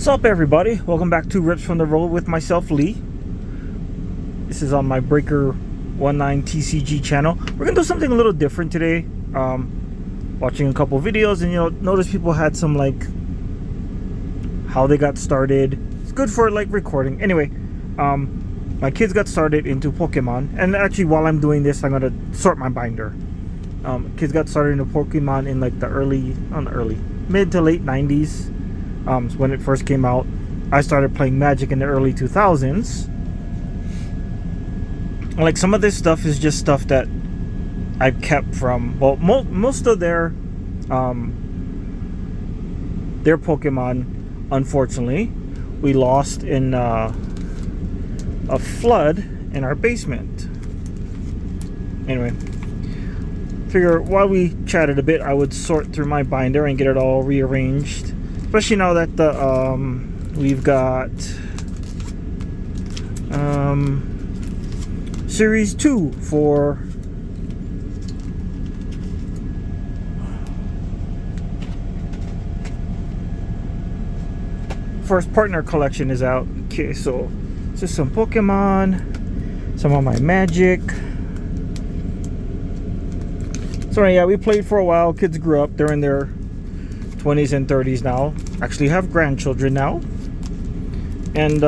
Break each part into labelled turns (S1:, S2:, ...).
S1: What's up, everybody? Welcome back to Rips from the Road with myself, Lee. This is on my Breaker 19 TCG channel. We're gonna do something a little different today. Watching a couple videos, and notice people had some how they got started. It's good for recording. Anyway, my kids got started into Pokemon, and actually, while I'm doing this, I'm gonna sort my binder. Kids got started into Pokemon in the mid to late 90s. When it first came out. I started playing Magic in the early 2000s. Some of this stuff is just stuff that I've kept from most of their Pokemon. Unfortunately, we lost in a flood in our basement. Anyway, figure while we chatted a bit, I would sort through my binder and get it all rearranged. Especially now that we've got Series 2 for First Partner Collection is out. Okay, so just some Pokemon, some of my Magic. So yeah, we played for a while. Kids grew up. They're in their 20s and 30s now. Actually have grandchildren now. And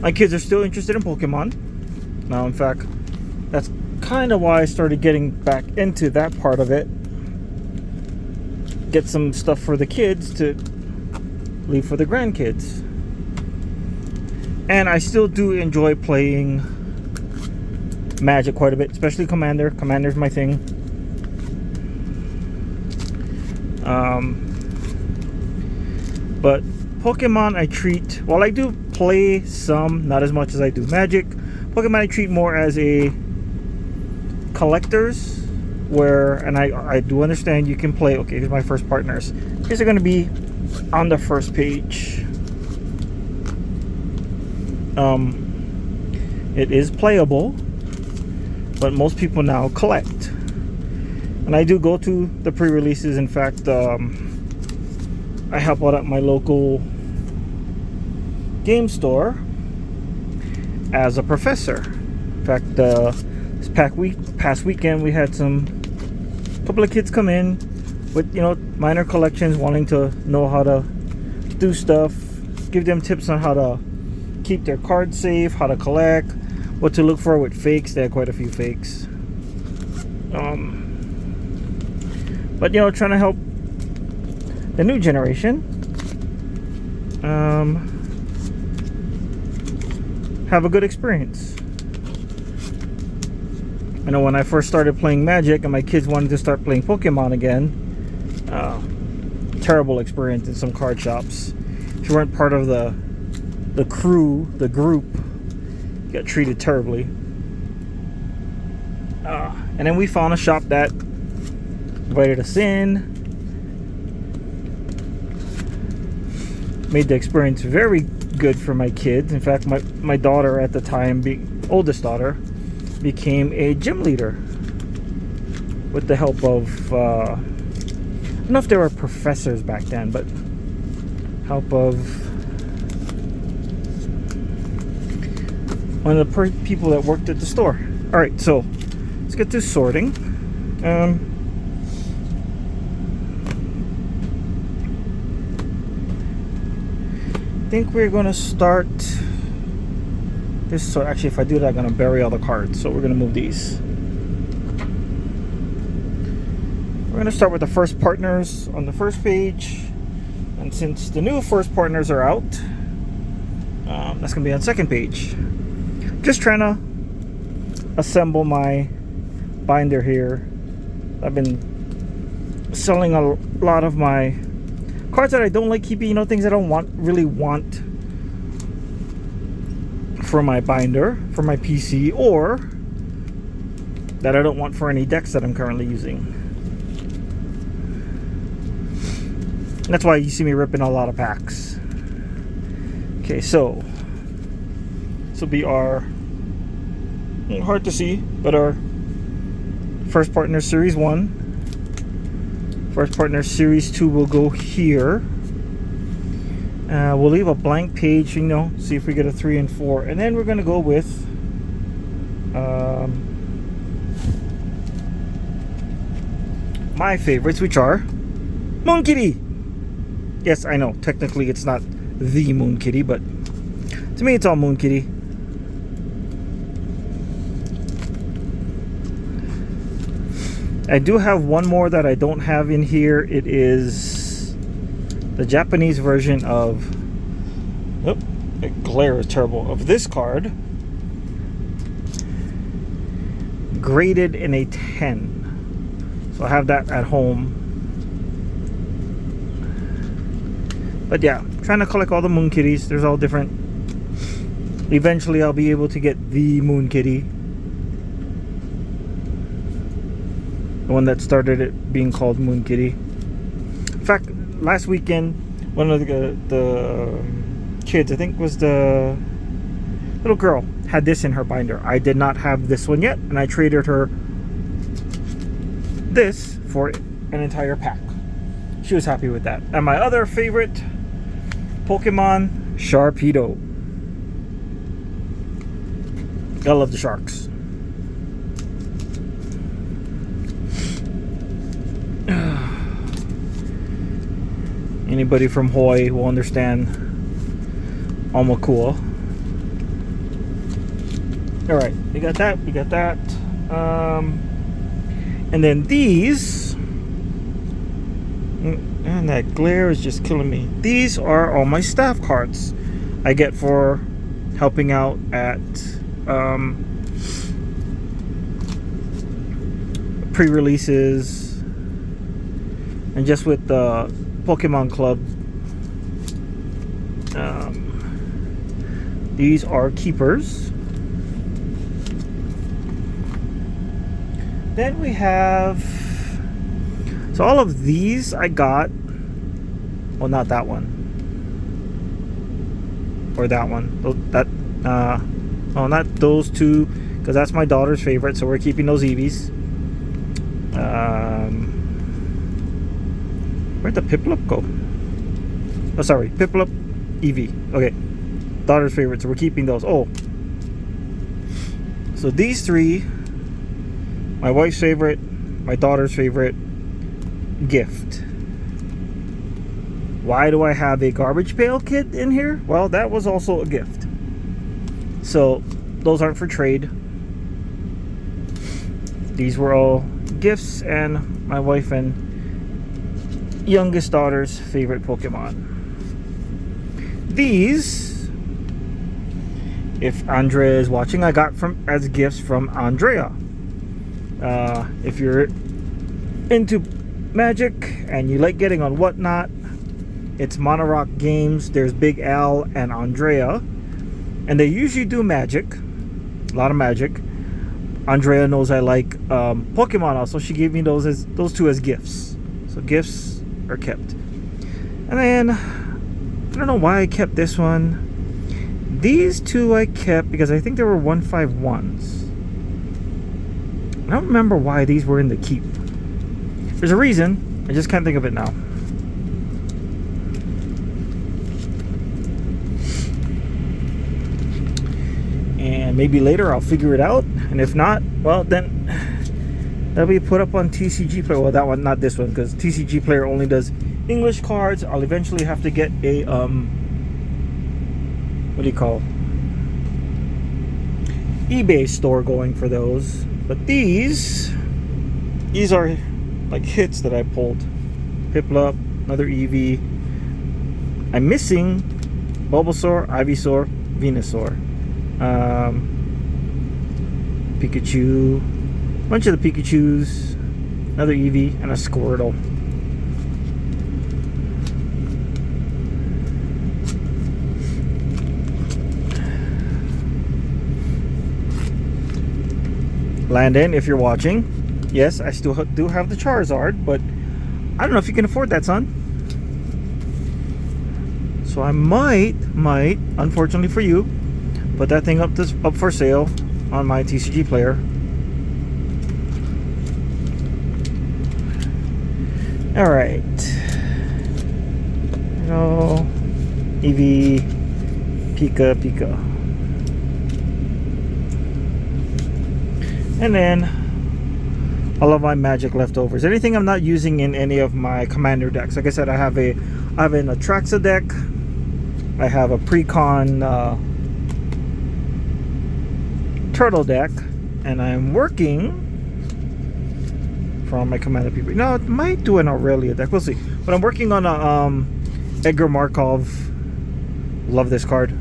S1: my kids are still interested in Pokemon. Now, in fact, that's kind of why I started getting back into that part of it. Get some stuff for the kids to leave for the grandkids. And I still do enjoy playing Magic quite a bit, especially Commander. Commander's my thing. But Pokemon I treat, while I do play some, not as much as I do Magic, Pokemon I treat more as a collector's, and I do understand you can play. Okay, here's my first partners. These are going to be on the first page. It is playable, but most people now collect. And I do go to the pre-releases. In fact, I help out at my local game store as a professor. In fact, this past weekend, we had a couple of kids come in with minor collections, wanting to know how to do stuff, give them tips on how to keep their cards safe, how to collect, what to look for with fakes. They had quite a few fakes. But trying to help the new generation have a good experience. When I first started playing Magic and my kids wanted to start playing Pokemon again, terrible experience in some card shops. If you weren't part of the group, you got treated terribly. And then we found a shop that invited us in, made the experience very good for my kids. In fact, my daughter at the time, oldest daughter, became a gym leader with the help of I don't know if there were professors back then, but help of one of the people that worked at the store. All right, so let's get to sorting. I think we're gonna start this. So actually, if I do that, I'm gonna bury all the cards. So we're gonna move these. We're gonna start with the first partners on the first page, and since the new first partners are out, that's gonna be on the second page. Just trying to assemble my binder here. I've been selling a lot of my cards that I don't like keeping, things I don't really want for my binder, for my PC, or that I don't want for any decks that I'm currently using. That's why you see me ripping a lot of packs. Okay, so this will be our, hard to see, but our First Partner Series 1. First Partner Series 2 will go here. We'll leave a blank page, you know, see if we get a 3 and 4. And then we're going to go with my favorites, which are Moon Kitty. Yes, I know, technically it's not the Moon Kitty, but to me it's all Moon Kitty. I do have one more that I don't have in here. It is the Japanese version of, oh, the glare is terrible, of this card, graded in a 10. So I have that at home. But yeah, trying to collect all the Moon Kitties. There's all different. Eventually I'll be able to get the Moon Kitty, the one that started it being called Moon Kitty. In fact, last weekend, one of the kids, I think was the little girl, had this in her binder. I did not have this one yet, and I traded her this for an entire pack. She was happy with that. And my other favorite Pokemon, Sharpedo. I love the sharks. Anybody from Hawaii will understand Omakua. Alright, we got that, we got that. And then these, and that glare is just killing me. These are all my staff cards I get for helping out at pre-releases and just with the Pokemon Club. These are keepers. Then we have, so all of these I got, well, not that one or that one, that oh, not those two, because that's my daughter's favorite, so we're keeping those Eevees. Where'd the Piplup go? Oh, sorry, Piplup, Eevee. Okay, daughter's favorite, so we're keeping those. Oh, so these three, my wife's favorite, my daughter's favorite, gift. Why do I have a Garbage Pail Kid in here? Well, that was also a gift. So those aren't for trade. These were all gifts and my wife and youngest daughter's favorite Pokemon. These, if Andrea is watching, I got from as gifts from Andrea. If you're into Magic and you like getting on Whatnot, it's Monorock Games. There's Big Al and Andrea, and they usually do Magic, a lot of Magic. Andrea knows I like Pokemon also. She gave me those two as gifts. So gifts are kept. And then I don't know why I kept this one. These two I kept because I think they were 151s. I don't remember why these were in the keep. There's a reason. I just can't think of it now. And maybe later I'll figure it out. And if not, well, then that'll be put up on TCG Player. Well, that one, not this one, because TCG Player only does English cards. I'll eventually have to get a what do you call, eBay store going for those. But these are like hits that I pulled. Piplup, another Eevee. I'm missing Bulbasaur, Ivysaur, Venusaur, Pikachu, a bunch of the Pikachus, another Eevee, and a Squirtle. Landon, if you're watching, yes, I still do have the Charizard, but I don't know if you can afford that, son. So I might, unfortunately for you, put that thing up for sale on my TCG Player. All right. So Eevee, Pika, Pika. And then all of my magic leftovers. Anything I'm not using in any of my commander decks. Like I said, I have an Atraxa deck. I have a Precon Turtle deck, and I'm working from my Commander PP. No, it might do an Aurelia deck. We'll see. But I'm working on a Edgar Markov. Love this card.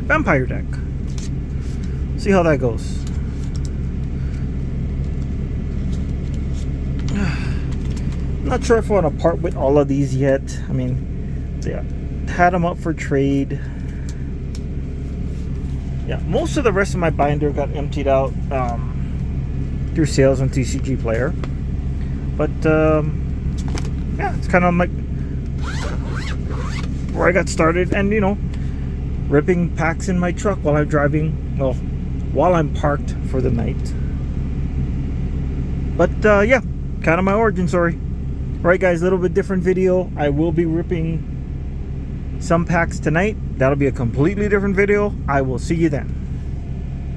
S1: Vampire deck. See how that goes. Not sure if I want to part with all of these yet. I mean, yeah, had them up for trade. Yeah, most of the rest of my binder got emptied out through sales on TCG Player. But yeah, it's kind of like where I got started, and you know, ripping packs in my truck while I'm driving. Well, while I'm parked for the night. But yeah, kind of my origin story. Alright guys, a little bit different video. I will be ripping some packs tonight. That'll be a completely different video. I will see you then.